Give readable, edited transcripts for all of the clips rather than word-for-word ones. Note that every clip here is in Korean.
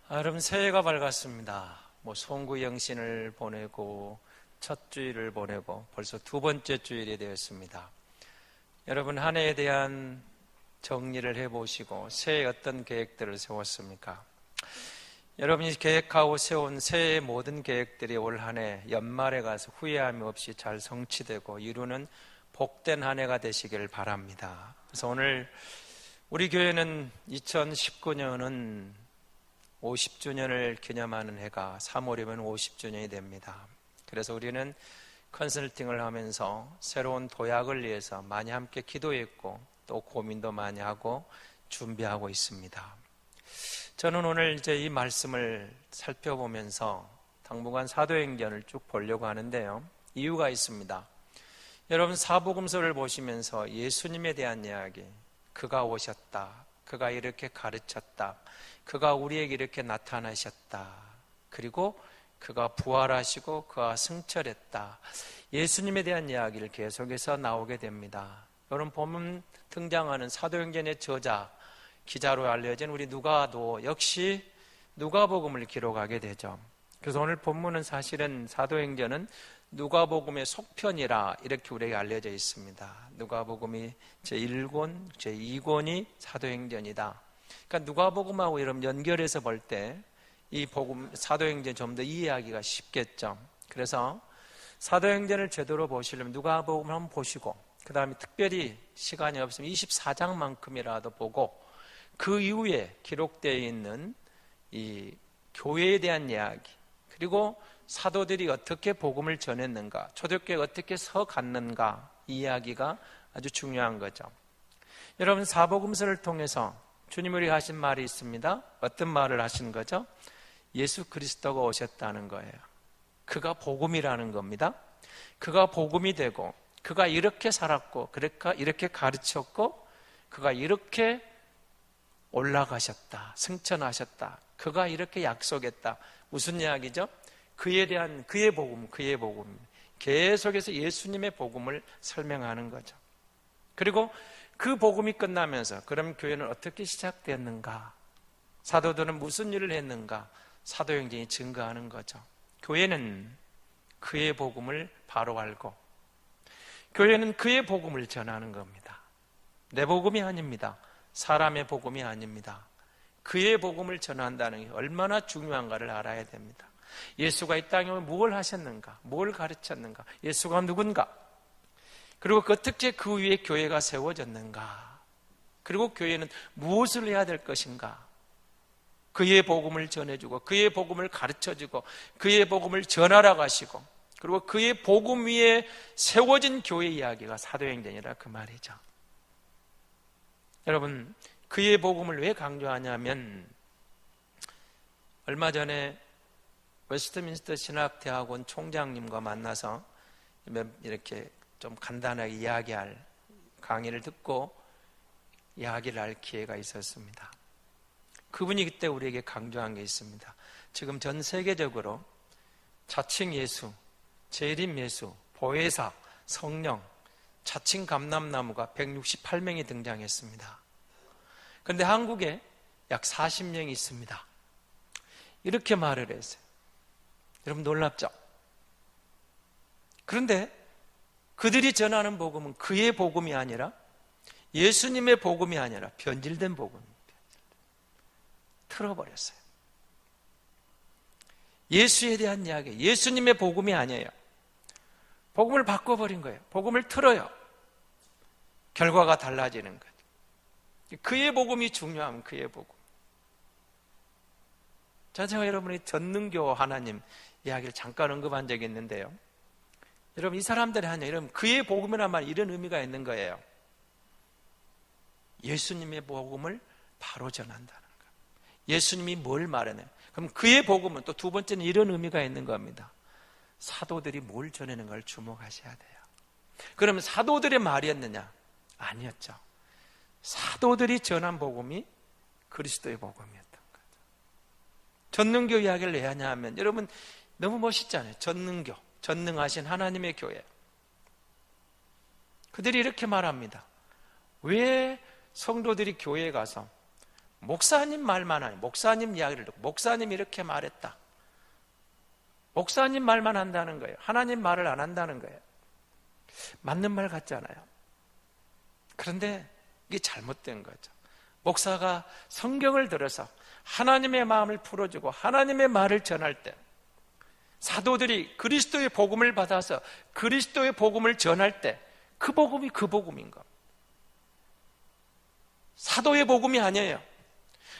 여러분 새해가 밝았습니다. 송구영신을 보내고 첫 주일을 보내고 벌써 두 번째 주일이 되었습니다. 여러분 한 해에 대한 정리를 해보시고 새해 어떤 계획들을 세웠습니까? 여러분이 계획하고 세운 새해의 모든 계획들이 올 한 해 연말에 가서 후회함이 없이 잘 성취되고 이루는 복된 한 해가 되시길 바랍니다. 그래서 오늘 우리 교회는 2019년은 50주년을 기념하는 해가 3월이면 50주년이 됩니다. 그래서 우리는 컨설팅을 하면서 새로운 도약을 위해서 많이 함께 기도했고 또 고민도 많이 하고 준비하고 있습니다. 저는 오늘 이제 이 말씀을 살펴보면서 당분간 사도행전을 쭉 보려고 하는데요. 이유가 있습니다. 여러분 사복음서를 보시면서 예수님에 대한 이야기, 그가 오셨다, 그가 이렇게 가르쳤다, 그가 우리에게 이렇게 나타나셨다, 그리고 그가 부활하시고 그가 승천했다, 예수님에 대한 이야기를 계속해서 나오게 됩니다. 여러분 보면 등장하는 사도행전의 저자, 기자로 알려진 우리 누가도 역시 누가복음을 기록하게 되죠. 그래서 오늘 본문은 사실은 사도행전은 누가복음의 속편이라 이렇게 우리에게 알려져 있습니다. 누가복음이 제1권, 제2권이 사도행전이다. 그러니까 누가복음하고 여러분 연결해서 볼 때 이 복음 사도행전 좀 더 이해하기가 쉽겠죠. 그래서 사도행전을 제대로 보시려면 누가복음을 한번 보시고 그 다음에 특별히 시간이 없으면 24장만큼이라도 보고 그 이후에 기록되어 있는 이 교회에 대한 이야기, 그리고 사도들이 어떻게 복음을 전했는가, 초대교회가 어떻게 서갔는가, 이 이야기가 아주 중요한 거죠. 여러분 사복음서를 통해서 주님이 하신 말이 있습니다. 어떤 말을 하신 거죠? 예수 그리스도가 오셨다는 거예요. 그가 복음이라는 겁니다. 그가 복음이 되고 그가 이렇게 살았고 그러니까 이렇게 가르쳤고 그가 이렇게 올라가셨다, 승천하셨다, 그가 이렇게 약속했다. 무슨 이야기죠? 그에 대한 그의 복음, 계속해서 예수님의 복음을 설명하는 거죠. 그리고 그 복음이 끝나면서 그럼 교회는 어떻게 시작됐는가, 사도들은 무슨 일을 했는가, 사도행전이 증거하는 거죠. 교회는 그의 복음을 바로 알고 교회는 그의 복음을 전하는 겁니다. 내 복음이 아닙니다. 사람의 복음이 아닙니다. 그의 복음을 전한다는 게 얼마나 중요한가를 알아야 됩니다. 예수가 이 땅에 오면 무엇을 하셨는가, 뭘 가르쳤는가, 예수가 누군가, 그리고 어떻게 그 위에 교회가 세워졌는가, 그리고 교회는 무엇을 해야 될 것인가, 그의 복음을 전해주고 그의 복음을 가르쳐주고 그의 복음을 전하라고 하시고 그리고 그의 복음 위에 세워진 교회 이야기가 사도행전이라 그 말이죠. 여러분 그의 복음을 왜 강조하냐면 얼마 전에 웨스트민스터 신학대학원 총장님과 만나서 이렇게 좀 간단하게 이야기할 강의를 듣고 이야기를 할 기회가 있었습니다. 그분이 그때 우리에게 강조한 게 있습니다. 지금 전 세계적으로 자칭 예수, 재림 예수, 보혜사, 성령, 자칭 감람나무가 168명이 등장했습니다. 그런데 한국에 약 40명이 있습니다. 이렇게 말을 했어요. 여러분 놀랍죠? 그런데 그들이 전하는 복음은 그의 복음이 아니라 예수님의 복음이 아니라 변질된 복음입니다. 틀어버렸어요. 예수에 대한 이야기, 예수님의 복음이 아니에요. 복음을 바꿔버린 거예요. 복음을 틀어요. 결과가 달라지는 거죠. 그의 복음이 중요하면 그의 복음. 제가 여러분이 전능교 하나님 이야기를 잠깐 언급한 적이 있는데요. 여러분 이 사람들이 하냐, 여러분 그의 복음이란 말 이런 의미가 있는 거예요. 예수님의 복음을 바로 전한다는 거예요. 예수님이 뭘 말하냐, 그럼 그의 복음은 또 두 번째는 이런 의미가 있는 겁니다. 사도들이 뭘 전하는 걸 주목하셔야 돼요. 그러면 사도들의 말이었느냐? 아니었죠. 사도들이 전한 복음이 그리스도의 복음이었던 거죠. 전능교 이야기를 왜 하냐 하면 여러분 너무 멋있잖아요. 전능교, 전능하신 하나님의 교회. 그들이 이렇게 말합니다. 왜 성도들이 교회에 가서 목사님 말만 하니, 목사님 이야기를 듣고 목사님 이렇게 말했다, 목사님 말만 한다는 거예요. 하나님 말을 안 한다는 거예요. 맞는 말 같잖아요. 그런데 이게 잘못된 거죠. 목사가 성경을 들어서 하나님의 마음을 풀어주고 하나님의 말을 전할 때, 사도들이 그리스도의 복음을 받아서 그리스도의 복음을 전할 때 그 복음이 그 복음인 겁니다. 사도의 복음이 아니에요.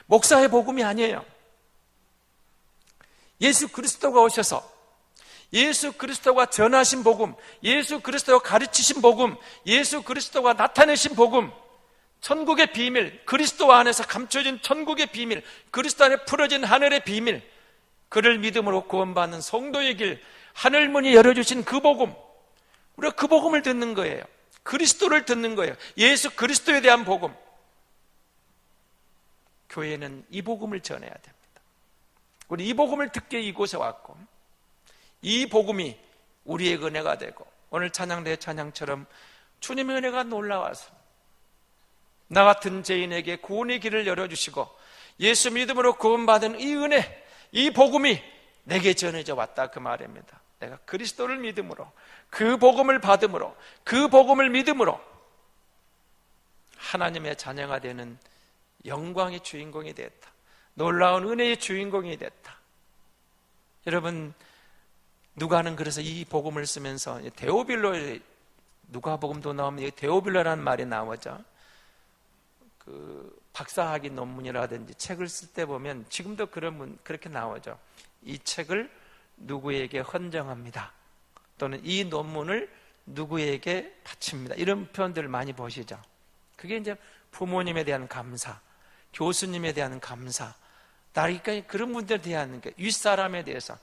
목사의 복음이 아니에요. 예수 그리스도가 오셔서 예수 그리스도가 전하신 복음, 예수 그리스도가 가르치신 복음, 예수 그리스도가 나타내신 복음, 천국의 비밀, 그리스도 안에서 감춰진 천국의 비밀, 그리스도 안에 풀어진 하늘의 비밀, 그를 믿음으로 구원받는 성도의 길, 하늘문이 열어주신 그 복음, 우리가 그 복음을 듣는 거예요. 그리스도를 듣는 거예요. 예수 그리스도에 대한 복음. 교회는 이 복음을 전해야 됩니다. 우리 이 복음을 듣게 이곳에 왔고, 이 복음이 우리의 은혜가 되고, 오늘 찬양대 찬양처럼 주님의 은혜가 놀라워서 나 같은 죄인에게 구원의 길을 열어주시고 예수 믿음으로 구원받은 이 은혜, 이 복음이 내게 전해져 왔다, 그 말입니다. 내가 그리스도를 믿음으로, 그 복음을 받음으로, 그 복음을 믿음으로 하나님의 자녀가 되는 영광의 주인공이 됐다. 놀라운 은혜의 주인공이 됐다. 여러분, 누가는 그래서 이 복음을 쓰면서 데오빌로의, 누가복음도 나오면 데오빌로라는 말이 나오죠. 그 박사학위 논문이라든지 책을 쓸 때 보면 지금도 그렇게 나오죠. 이 책을 누구에게 헌정합니다, 또는 이 논문을 누구에게 바칩니다, 이런 표현들을 많이 보시죠. 그게 이제 부모님에 대한 감사, 교수님에 대한 감사, 그러니까 그런 분들에 대한, 윗사람에 대해서,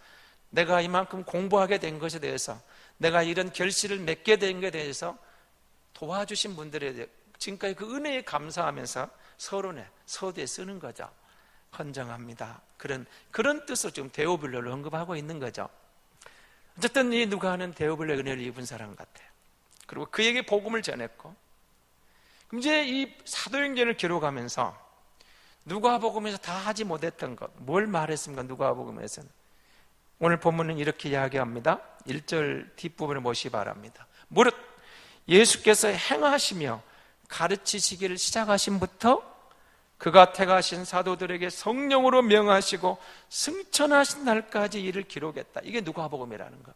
내가 이만큼 공부하게 된 것에 대해서, 내가 이런 결실을 맺게 된 것에 대해서 도와주신 분들에 대해 지금까지 그 은혜에 감사하면서 서론에, 서두에 쓰는 거죠. 헌정합니다. 그런 뜻으로 지금 데오빌로를 언급하고 있는 거죠. 어쨌든 이 누가는 데오빌로의 은혜를 입은 사람 같아요. 그리고 그에게 복음을 전했고, 그럼 이제 이 사도행전을 기록하면서 누가복음에서 다 하지 못했던 것, 뭘 말했습니까? 누가복음에서는 오늘 본문은 이렇게 이야기합니다. 1절 뒷부분을 보시기 바랍니다. 무릇 예수께서 행하시며 가르치시기를 시작하신부터 그가 택하신 사도들에게 성령으로 명하시고 승천하신 날까지 이를 기록했다. 이게 누가복음이라는 겁니다.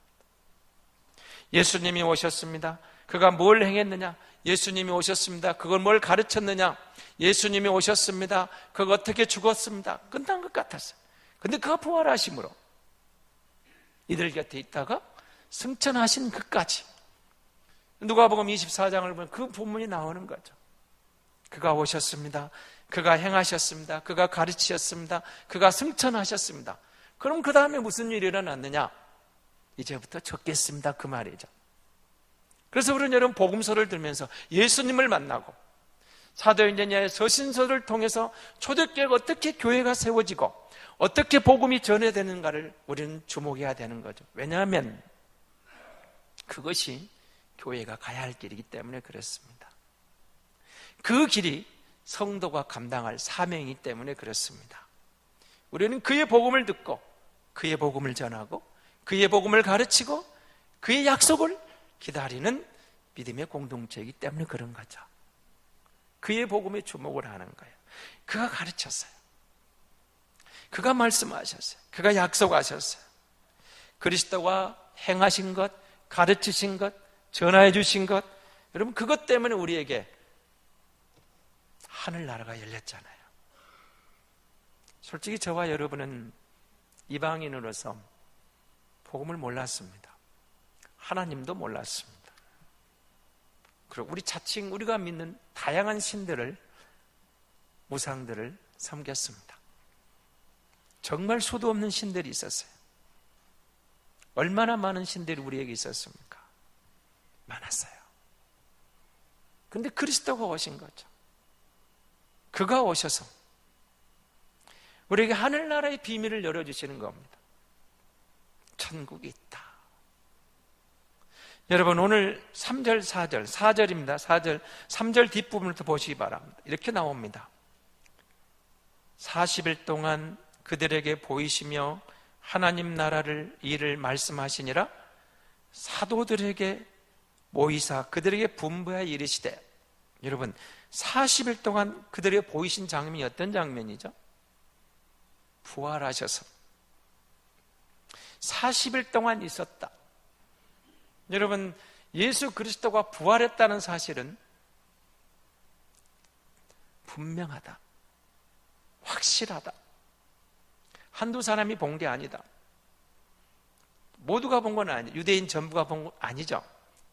예수님이 오셨습니다. 그가 뭘 행했느냐? 예수님이 오셨습니다. 그걸 뭘 가르쳤느냐? 예수님이 오셨습니다. 그가 어떻게 죽었습니다. 끝난 것 같았어요. 근데 그가 부활하심으로 이들 곁에 있다가 승천하신 그까지, 누가복음 24장을 보면 그 본문이 나오는 거죠. 그가 오셨습니다. 그가 행하셨습니다. 그가 가르치셨습니다. 그가 승천하셨습니다. 그럼 그 다음에 무슨 일이 일어났느냐? 이제부터 적겠습니다, 그 말이죠. 그래서 우리는 여러분 복음서를 들면서 예수님을 만나고 사도행전의 서신서를 통해서 초대교회가 어떻게 교회가 세워지고 어떻게 복음이 전해되는가를 우리는 주목해야 되는 거죠. 왜냐하면 그것이 교회가 가야 할 길이기 때문에 그렇습니다. 그 길이 성도가 감당할 사명이기 때문에 그렇습니다. 우리는 그의 복음을 듣고 그의 복음을 전하고 그의 복음을 가르치고 그의 약속을 기다리는 믿음의 공동체이기 때문에 그런 거죠. 그의 복음에 주목을 하는 거예요. 그가 가르쳤어요. 그가 말씀하셨어요. 그가 약속하셨어요. 그리스도가 행하신 것, 가르치신 것, 전하해 주신 것, 여러분 그것 때문에 우리에게 하늘나라가 열렸잖아요. 솔직히 저와 여러분은 이방인으로서 복음을 몰랐습니다. 하나님도 몰랐습니다. 그리고 우리 자칭 우리가 믿는 다양한 신들을, 우상들을 섬겼습니다. 정말 수도 없는 신들이 있었어요. 얼마나 많은 신들이 우리에게 있었습니까? 많았어요. 근데 그리스도가 오신 거죠. 그가 오셔서 우리에게 하늘나라의 비밀을 열어주시는 겁니다. 천국이 있다. 여러분 오늘 3절, 4절입니다. 4절, 3절 뒷부분부터 보시기 바랍니다. 이렇게 나옵니다. 40일 동안 그들에게 보이시며 하나님 나라를 일을 말씀하시니라. 사도들에게 모이사 그들에게 분부하여 이르시되. 여러분, 40일 동안 그들에게 보이신 장면이 어떤 장면이죠? 부활하셔서 40일 동안 있었다. 여러분, 예수 그리스도가 부활했다는 사실은 분명하다, 확실하다. 한두 사람이 본 게 아니다. 모두가 본 건 아니에요. 유대인 전부가 본 건 아니죠.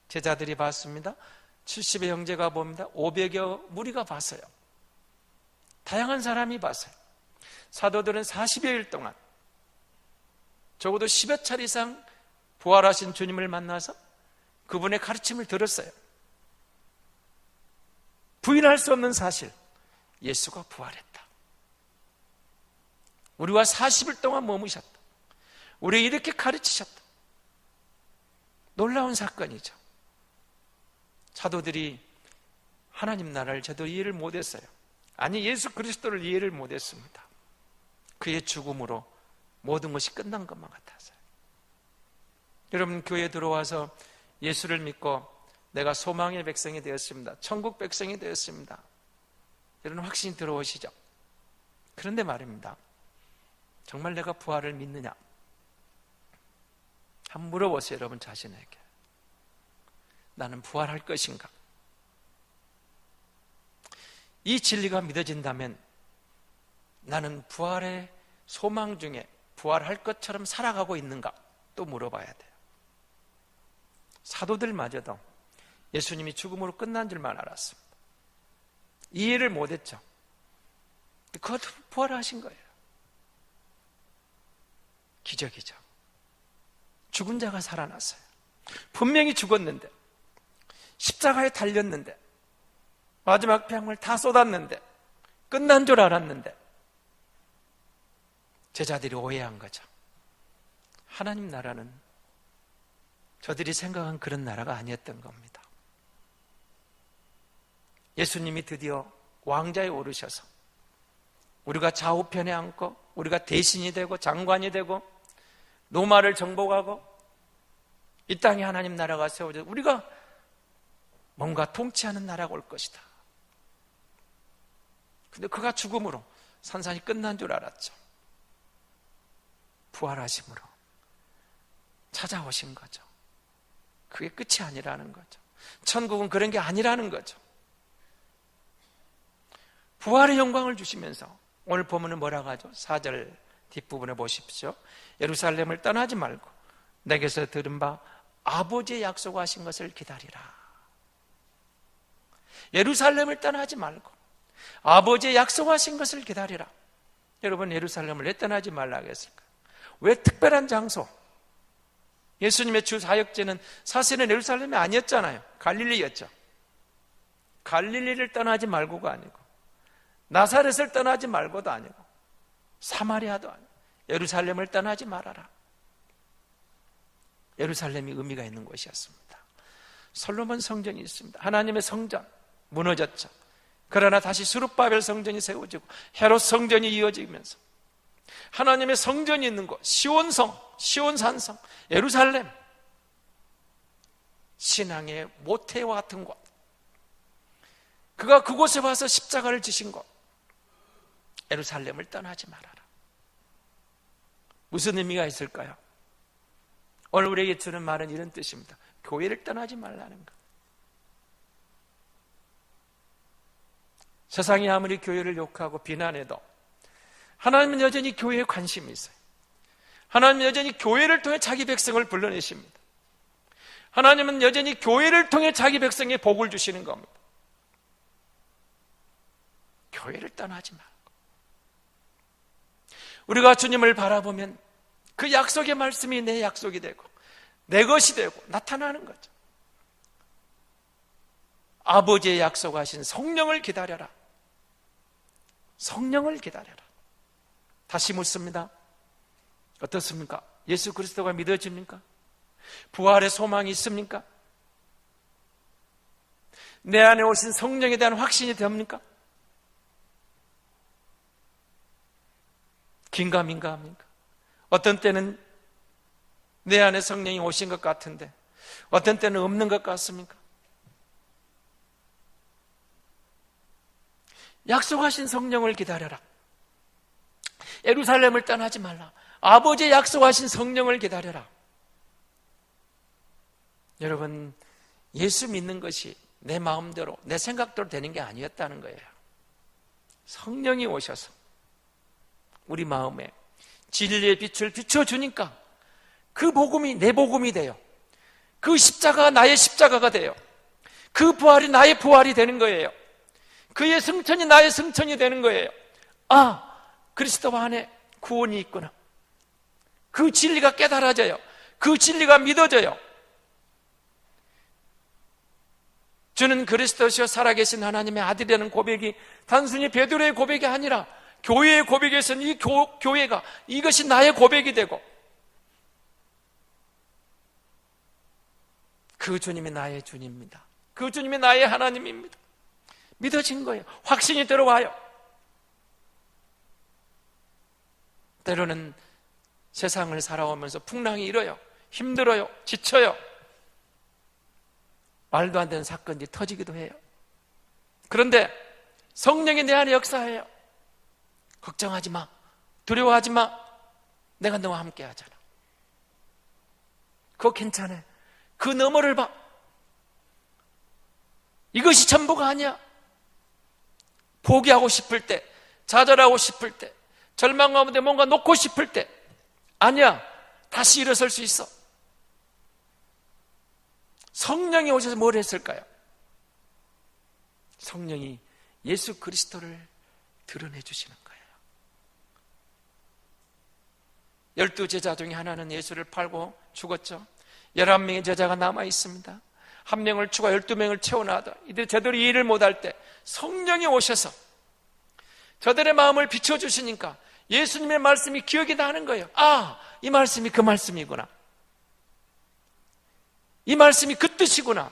제자들이 봤습니다. 70의 형제가 봅니다. 500여 무리가 봤어요. 다양한 사람이 봤어요. 사도들은 40여일 동안 적어도 10여 차례 이상 부활하신 주님을 만나서 그분의 가르침을 들었어요. 부인할 수 없는 사실, 예수가 부활했다. 우리와 40일 동안 머무셨다. 우리 이렇게 가르치셨다. 놀라운 사건이죠. 사도들이 하나님 나라를 제대로 이해를 못했어요. 아니, 예수 그리스도를 이해를 못했습니다. 그의 죽음으로 모든 것이 끝난 것만 같았어요. 여러분, 교회에 들어와서 예수를 믿고 내가 소망의 백성이 되었습니다, 천국 백성이 되었습니다, 이런 확신이 들어오시죠? 그런데 말입니다, 정말 내가 부활을 믿느냐? 한번 물어보세요. 여러분 자신에게. 나는 부활할 것인가? 이 진리가 믿어진다면 나는 부활의 소망 중에 부활할 것처럼 살아가고 있는가? 또 물어봐야 돼요. 사도들마저도 예수님이 죽음으로 끝난 줄만 알았습니다. 이해를 못했죠. 그것도 부활하신 거예요. 기적이죠. 죽은 자가 살아났어요. 분명히 죽었는데, 십자가에 달렸는데, 마지막 피한물 다 쏟았는데, 끝난 줄 알았는데 제자들이 오해한 거죠. 하나님 나라는 저들이 생각한 그런 나라가 아니었던 겁니다. 예수님이 드디어 왕좌에 오르셔서 우리가 좌우편에 앉고 우리가 대신이 되고 장관이 되고 로마를 정복하고 이 땅에 하나님 나라가 세워져 우리가 뭔가 통치하는 나라가 올 것이다. 근데 그가 죽음으로 산산이 끝난 줄 알았죠. 부활하심으로 찾아오신 거죠. 그게 끝이 아니라는 거죠. 천국은 그런 게 아니라는 거죠. 부활의 영광을 주시면서 오늘 본문은 뭐라고 하죠? 4절 뒷부분에 보십시오. 예루살렘을 떠나지 말고 내게서 들은 바 아버지의 약속하신 것을 기다리라. 예루살렘을 떠나지 말고 아버지의 약속하신 것을 기다리라. 여러분, 예루살렘을 왜 떠나지 말라고 했을까요? 왜 특별한 장소? 예수님의 주 사역지는 사실은 예루살렘이 아니었잖아요. 갈릴리였죠. 갈릴리를 떠나지 말고가 아니고 나사렛을 떠나지 말고도 아니고 사마리아도 아니고 예루살렘을 떠나지 말아라. 예루살렘이 의미가 있는 곳이었습니다. 솔로몬 성전이 있습니다. 하나님의 성전 무너졌죠. 그러나 다시 스룹바벨 성전이 세워지고 헤롯 성전이 이어지면서 하나님의 성전이 있는 곳, 시온성, 시온산성, 예루살렘, 신앙의 모태와 같은 곳, 그가 그곳에 와서 십자가를 지신 곳, 예루살렘을 떠나지 말아라. 무슨 의미가 있을까요? 오늘 우리에게 주는 말은 이런 뜻입니다. 교회를 떠나지 말라는 것. 세상이 아무리 교회를 욕하고 비난해도 하나님은 여전히 교회에 관심이 있어요. 하나님은 여전히 교회를 통해 자기 백성을 불러내십니다. 하나님은 여전히 교회를 통해 자기 백성에 복을 주시는 겁니다. 교회를 떠나지 말고 우리가 주님을 바라보면 그 약속의 말씀이 내 약속이 되고 내 것이 되고 나타나는 거죠. 아버지의 약속하신 성령을 기다려라. 성령을 기다려라. 다시 묻습니다. 어떻습니까? 예수 그리스도가 믿어집니까? 부활의 소망이 있습니까? 내 안에 오신 성령에 대한 확신이 됩니까? 긴가민가 합니까? 어떤 때는 내 안에 성령이 오신 것 같은데 어떤 때는 없는 것 같습니까? 약속하신 성령을 기다려라. 예루살렘을 떠나지 말라. 아버지의 약속하신 성령을 기다려라. 여러분, 예수 믿는 것이 내 마음대로 내 생각대로 되는 게 아니었다는 거예요. 성령이 오셔서 우리 마음에 진리의 빛을 비춰주니까 그 복음이 내 복음이 돼요. 그 십자가가 나의 십자가가 돼요. 그 부활이 나의 부활이 되는 거예요. 그의 승천이 나의 승천이 되는 거예요. 아, 그리스도 안에 구원이 있구나. 그 진리가 깨달아져요. 그 진리가 믿어져요. 주는 그리스도시요 살아계신 하나님의 아들이라는 고백이 단순히 베드로의 고백이 아니라 교회의 고백에서는 이 교회가 이것이 나의 고백이 되고 그 주님이 나의 주님입니다. 그 주님이 나의 하나님입니다. 믿어진 거예요. 확신이 들어와요. 때로는 세상을 살아오면서 풍랑이 일어요. 힘들어요. 지쳐요. 말도 안 되는 사건이 터지기도 해요. 그런데 성령이 내 안에 역사해요. 걱정하지 마. 두려워하지 마. 내가 너와 함께 하잖아. 그거 괜찮아. 그 너머를 봐. 이것이 전부가 아니야. 포기하고 싶을 때, 좌절하고 싶을 때, 절망 가운데 뭔가 놓고 싶을 때 아니야. 다시 일어설 수 있어. 성령이 오셔서 뭘 했을까요? 성령이 예수 그리스도를 드러내 주시는 거예요. 12제자 중에 하나는 예수를 팔고 죽었죠. 11명의 제자가 남아 있습니다. 한 명을 추가 12명을 채워놔도 이들 제대로 이해를 못할 때 성령이 오셔서 저들의 마음을 비춰주시니까 예수님의 말씀이 기억이 나는 거예요. 아, 이 말씀이 그 말씀이구나. 이 말씀이 그 뜻이구나.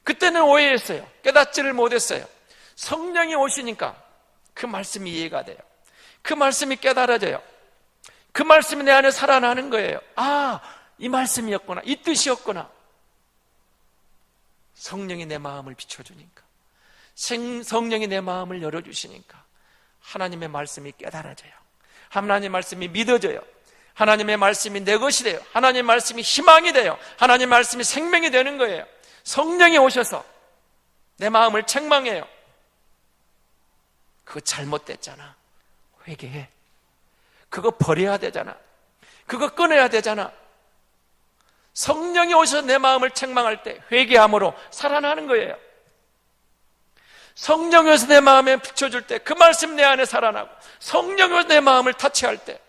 그때는 오해했어요. 깨닫지를 못했어요. 성령이 오시니까 그 말씀이 이해가 돼요. 그 말씀이 깨달아져요. 그 말씀이 내 안에 살아나는 거예요. 아, 이 말씀이었구나. 이 뜻이었구나. 성령이 내 마음을 비춰주니까, 성령이 내 마음을 열어주시니까 하나님의 말씀이 깨달아져요. 하나님의 말씀이 믿어져요. 하나님의 말씀이 내 것이 돼요. 하나님의 말씀이 희망이 돼요. 하나님의 말씀이 생명이 되는 거예요. 성령이 오셔서 내 마음을 책망해요. 그거 잘못됐잖아. 회개해. 그거 버려야 되잖아. 그거 끊어야 되잖아. 성령이 오셔서 내 마음을 책망할 때 회개함으로 살아나는 거예요. 성령이 오셔서 내 마음에 비춰줄 때 그 말씀 내 안에 살아나고, 성령이 오셔서 내 마음을 타치할 때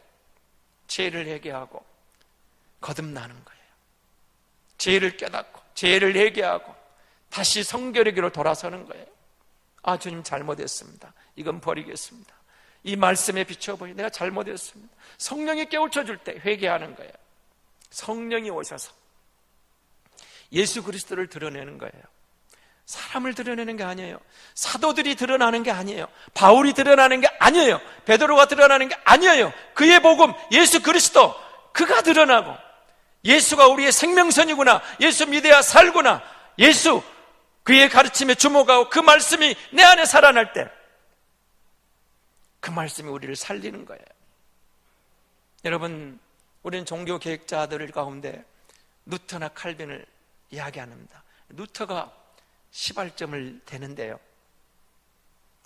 죄를 회개하고 거듭나는 거예요. 죄를 깨닫고 죄를 회개하고 다시 성결의 길로 돌아서는 거예요. 아, 주님 잘못했습니다. 이건 버리겠습니다. 이 말씀에 비춰보니 내가 잘못했습니다. 성령이 깨우쳐줄 때 회개하는 거예요. 성령이 오셔서 예수 그리스도를 드러내는 거예요. 사람을 드러내는 게 아니에요. 사도들이 드러나는 게 아니에요. 바울이 드러나는 게 아니에요. 베드로가 드러나는 게 아니에요. 그의 복음 예수 그리스도, 그가 드러나고 예수가 우리의 생명선이구나, 예수 믿어야 살구나, 예수 그의 가르침에 주목하고 그 말씀이 내 안에 살아날 때 그 말씀이 우리를 살리는 거예요. 여러분, 우리는 종교 계획자들 가운데 루터나 칼빈을 이야기합니다. 루터가 시발점을 대는데요,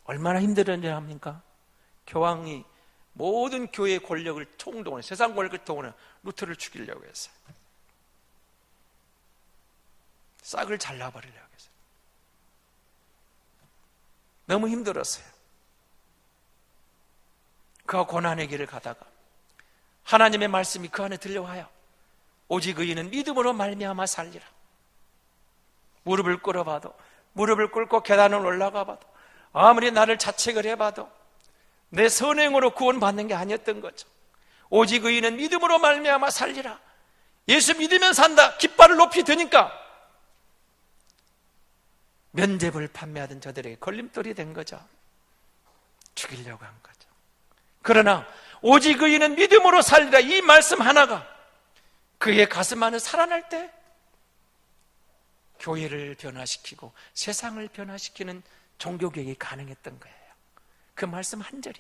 얼마나 힘들었는지 합니까? 교황이 모든 교회의 권력을 총동원해, 세상 권력을 동원해 루터를 죽이려고 했어요. 싹을 잘라버리려고 했어요. 너무 힘들었어요. 그가 고난의 길을 가다가 하나님의 말씀이 그 안에 들려와요. 오직 의인은 믿음으로 말미암아 살리라. 무릎을 꿇어봐도, 무릎을 꿇고 계단을 올라가 봐도, 아무리 나를 자책을 해봐도 내 선행으로 구원받는 게 아니었던 거죠. 오직 의인은 믿음으로 말미암아 살리라. 예수 믿으면 산다. 깃발을 높이 드니까 면죄부를 판매하던 저들에게 걸림돌이 된 거죠. 죽이려고 한 거죠. 그러나 오직 의인은 믿음으로 살리라. 이 말씀 하나가 그의 가슴 안에 살아날 때 교회를 변화시키고 세상을 변화시키는 종교개혁이 가능했던 거예요. 그 말씀 한 절이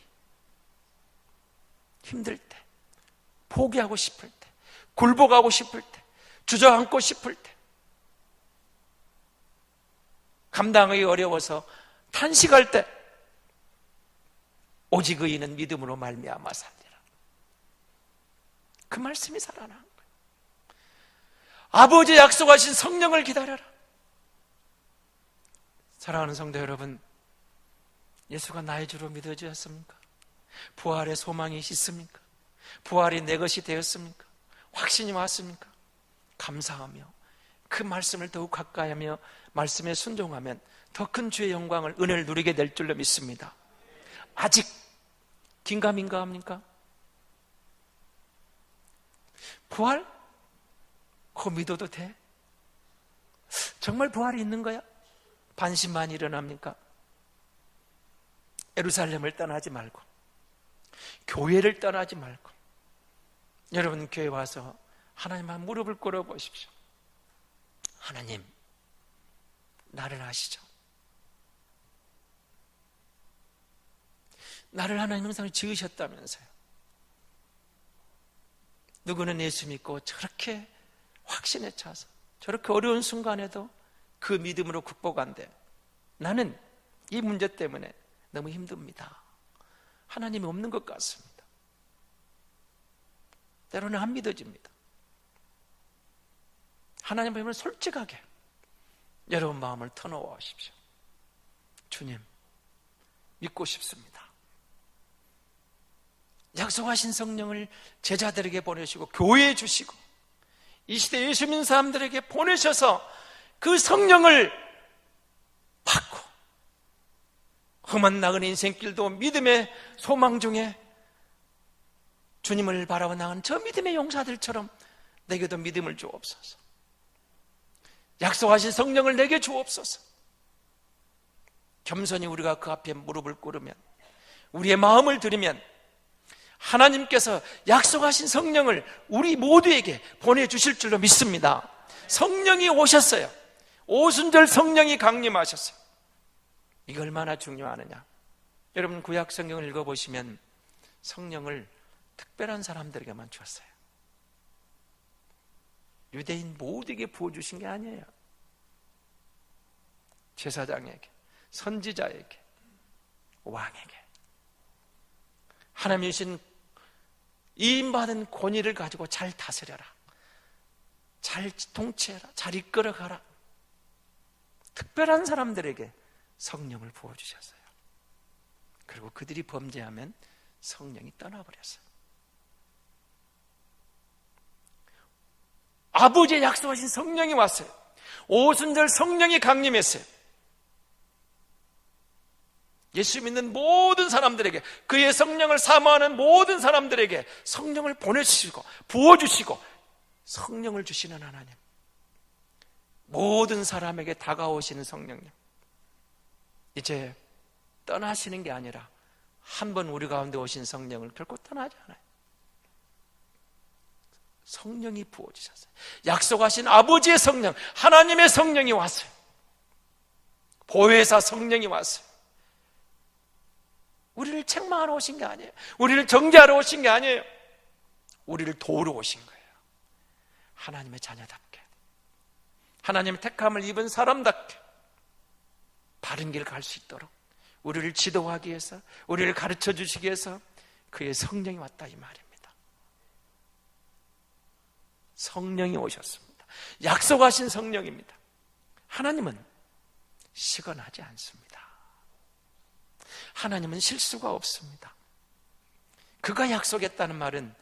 힘들 때, 포기하고 싶을 때, 굴복하고 싶을 때, 주저앉고 싶을 때, 감당하기 어려워서 탄식할 때 오직 의인은 믿음으로 말미암아 살리라. 그 말씀이 살아난 거예요. 아버지의 약속하신 성령을 기다려라. 사랑하는 성도 여러분, 예수가 나의 주로 믿어주셨습니까? 부활의 소망이 있습니까? 부활이 내 것이 되었습니까? 확신이 왔습니까? 감사하며 그 말씀을 더욱 가까이하며 말씀에 순종하면 더 큰 주의 영광을, 은혜를 누리게 될 줄로 믿습니다. 아직 긴가민가합니까? 부활? 그거 믿어도 돼? 정말 부활이 있는 거야? 반신반의 일어납니까? 예루살렘을 떠나지 말고, 교회를 떠나지 말고, 여러분 교회 와서 하나님 앞에 무릎을 꿇어 보십시오. 하나님, 나를 아시죠? 나를 하나님 형상으로 지으셨다면서요. 누구는 예수 믿고 저렇게 확신에 차서 저렇게 어려운 순간에도 그 믿음으로 극복한대. 나는 이 문제 때문에 너무 힘듭니다. 하나님이 없는 것 같습니다. 때로는 안 믿어집니다. 하나님 앞에 솔직하게 여러분 마음을 터놓으십시오. 주님, 믿고 싶습니다. 약속하신 성령을 제자들에게 보내시고 교회에 주시고 이 시대 예수 믿는 사람들에게 보내셔서 그 성령을 받고 험한 나그네 인생길도 믿음의 소망 중에 주님을 바라보 나가는 저 믿음의 용사들처럼 내게도 믿음을 주옵소서. 약속하신 성령을 내게 주옵소서. 겸손히 우리가 그 앞에 무릎을 꿇으면, 우리의 마음을 드리면 하나님께서 약속하신 성령을 우리 모두에게 보내주실 줄로 믿습니다. 성령이 오셨어요. 오순절 성령이 강림하셨어요. 이게 얼마나 중요하느냐. 여러분 구약 성경을 읽어보시면 성령을 특별한 사람들에게만 주었어요. 유대인 모두에게 부어주신 게 아니에요. 제사장에게, 선지자에게, 왕에게, 하나님이 주신 이임받은 권위를 가지고 잘 다스려라, 잘 통치해라, 잘 이끌어가라. 특별한 사람들에게 성령을 부어주셨어요. 그리고 그들이 범죄하면 성령이 떠나버렸어요. 아버지의 약속하신 성령이 왔어요. 오순절 성령이 강림했어요. 예수 믿는 모든 사람들에게, 그의 성령을 사모하는 모든 사람들에게 성령을 보내주시고 부어주시고 성령을 주시는 하나님, 모든 사람에게 다가오시는 성령님, 이제 떠나시는 게 아니라 한 번 우리 가운데 오신 성령을 결코 떠나지 않아요. 성령이 부어주셨어요. 약속하신 아버지의 성령, 하나님의 성령이 왔어요. 보혜사 성령이 왔어요. 우리를 책망하러 오신 게 아니에요. 우리를 정죄하러 오신 게 아니에요. 우리를 도우러 오신 거예요. 하나님의 자녀답게, 하나님의 택함을 입은 사람답게 바른 길 갈 수 있도록 우리를 지도하기 위해서, 우리를 가르쳐 주시기 위해서 그의 성령이 왔다, 이 말입니다. 성령이 오셨습니다. 약속하신 성령입니다. 하나님은 시건하지 않습니다. 하나님은 실수가 없습니다. 그가 약속했다는 말은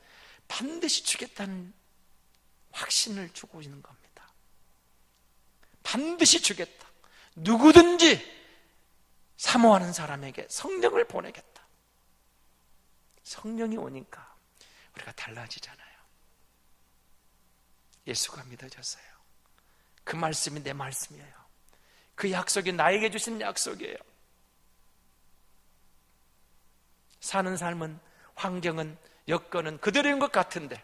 반드시 주겠다는 확신을 주고 있는 겁니다. 반드시 주겠다. 누구든지 사모하는 사람에게 성령을 보내겠다. 성령이 오니까 우리가 달라지잖아요. 예수가 믿어졌어요. 그 말씀이 내 말씀이에요. 그 약속이 나에게 주신 약속이에요. 사는 삶은, 환경은 여건은 그대로인 것 같은데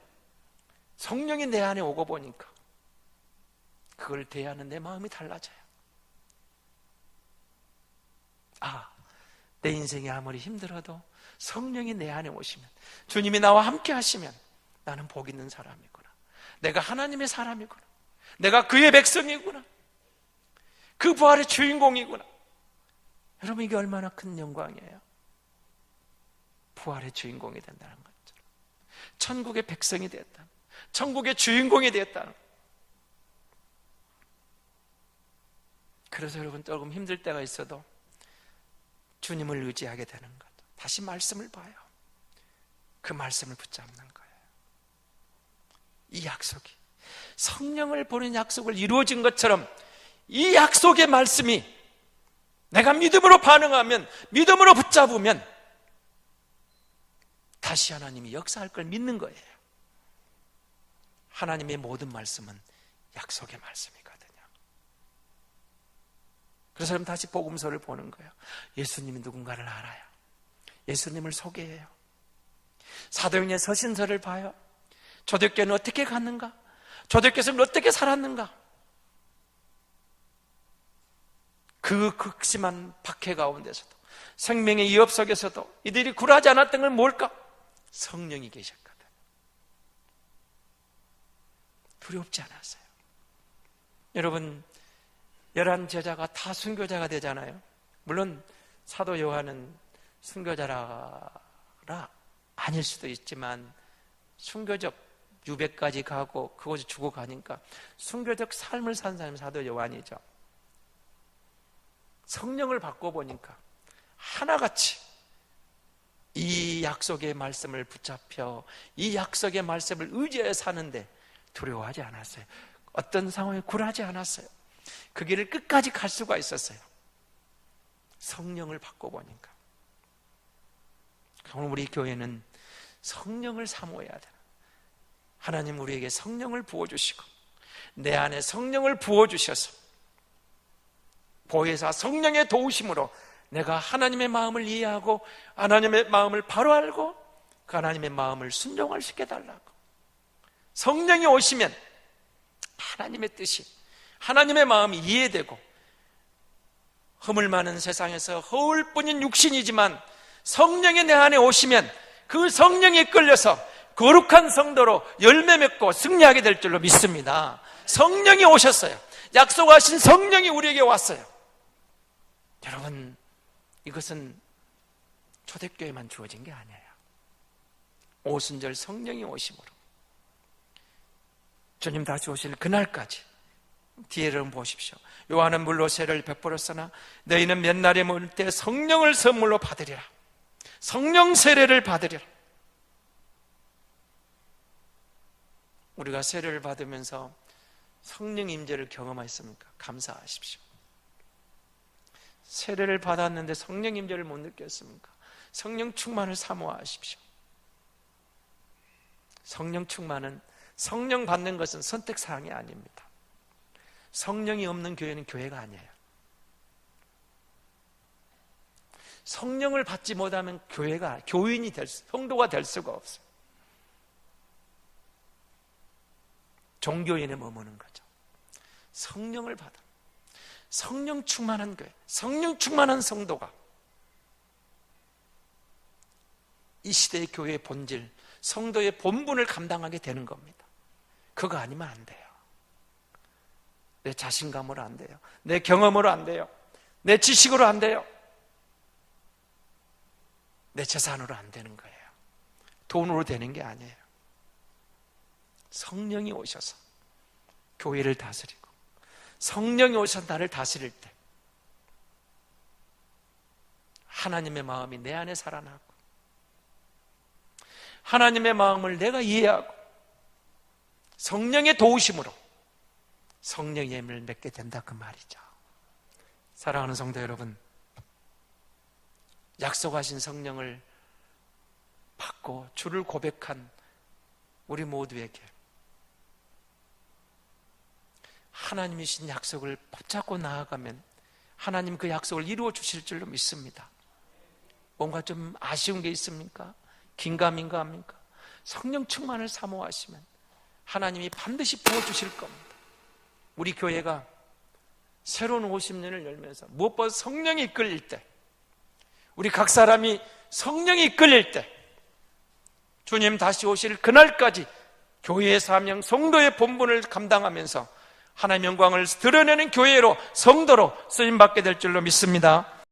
성령이 내 안에 오고 보니까 그걸 대하는 내 마음이 달라져요. 내 인생이 아무리 힘들어도 성령이 내 안에 오시면, 주님이 나와 함께 하시면 나는 복 있는 사람이구나, 내가 하나님의 사람이구나, 내가 그의 백성이구나, 그 부활의 주인공이구나. 여러분, 이게 얼마나 큰 영광이에요. 부활의 주인공이 된다는 거죠. 천국의 백성이 되었다, 천국의 주인공이 되었다. 그래서 여러분, 조금 힘들 때가 있어도 주님을 의지하게 되는 것, 다시 말씀을 봐요. 그 말씀을 붙잡는 거예요. 이 약속이, 성령을 보낸 약속을 이루어진 것처럼 이 약속의 말씀이 내가 믿음으로 반응하면, 믿음으로 붙잡으면 다시 하나님이 역사할 걸 믿는 거예요. 하나님의 모든 말씀은 약속의 말씀이거든요. 그래서 여러분, 다시 복음서를 보는 거예요. 예수님이 누군가를 알아요. 예수님을 소개해요. 사도행전의 서신서를 봐요. 초대교회는 어떻게 갔는가? 초대교회에서는 어떻게 살았는가? 그 극심한 박해 가운데서도, 생명의 위협 속에서도 이들이 굴하지 않았던 건 뭘까? 성령이 계셨거든. 두렵지 않았어요. 여러분, 11 제자가 다 순교자가 되잖아요. 물론 사도 요한은 순교자라 아닐 수도 있지만 순교적 유배까지 가고 그곳에 죽어가니까 순교적 삶을 산 사람이 사도 요한이죠. 성령을 받고 보니까 하나같이 이 약속의 말씀을 붙잡혀 이 약속의 말씀을 의지해 사는데 두려워하지 않았어요. 어떤 상황에 굴하지 않았어요. 그 길을 끝까지 갈 수가 있었어요. 성령을 받고 보니까. 오늘 우리 교회는 성령을 사모해야 돼요. 하나님 우리에게 성령을 부어주시고 내 안에 성령을 부어주셔서 보혜사 성령의 도우심으로 내가 하나님의 마음을 이해하고 하나님의 마음을 바로 알고 그 하나님의 마음을 순종할 수 있게 해달라고. 성령이 오시면 하나님의 뜻이, 하나님의 마음이 이해되고, 허물 많은 세상에서 허울뿐인 육신이지만 성령이 내 안에 오시면 그 성령에 이끌려서 거룩한 성도로 열매 맺고 승리하게 될 줄로 믿습니다. 성령이 오셨어요. 약속하신 성령이 우리에게 왔어요. 여러분, 이것은 초대교회만 주어진 게 아니에요. 오순절 성령이 오심으로 주님 다시 오실 그날까지, 뒤에를 보십시오. 요한은 물로 세례를 베풀었으나 너희는 몇 날에 모일 때 성령을 선물로 받으리라. 성령 세례를 받으리라. 우리가 세례를 받으면서 성령 임재를 경험했습니까? 감사하십시오. 세례를 받았는데 성령 임재를 못 느꼈습니까? 성령 충만을 사모하십시오. 성령 충만은, 성령 받는 것은 선택사항이 아닙니다. 성령이 없는 교회는 교회가 아니에요. 성령을 받지 못하면 교회가, 교인이 성도가 될 수가 없어요. 종교인에 머무는 거죠. 성령을 받아, 성령 충만한 교회, 성령 충만한 성도가 이 시대의 교회의 본질, 성도의 본분을 감당하게 되는 겁니다. 그거 아니면 안 돼요. 내 자신감으로 안 돼요. 내 경험으로 안 돼요. 내 지식으로 안 돼요. 내 재산으로 안 되는 거예요. 돈으로 되는 게 아니에요. 성령이 오셔서 교회를 다스리고 성령이 오셔서 나를 다스릴 때 하나님의 마음이 내 안에 살아나고 하나님의 마음을 내가 이해하고 성령의 도우심으로 성령의 예물을 맺게 된다, 그 말이죠. 사랑하는 성도 여러분, 약속하신 성령을 받고 주를 고백한 우리 모두에게 하나님이 주신 약속을 붙잡고 나아가면 하나님 그 약속을 이루어 주실 줄로 믿습니다. 뭔가 좀 아쉬운 게 있습니까? 긴가민가 합니까? 성령 충만을 사모하시면 하나님이 반드시 부어주실 겁니다. 우리 교회가 새로운 50년을 열면서 무엇보다 성령이 이끌릴 때, 우리 각 사람이 성령이 이끌릴 때, 주님 다시 오실 그날까지 교회의 사명, 성도의 본분을 감당하면서 하나님의 영광을 드러내는 교회로, 성도로 쓰임받게 될 줄로 믿습니다.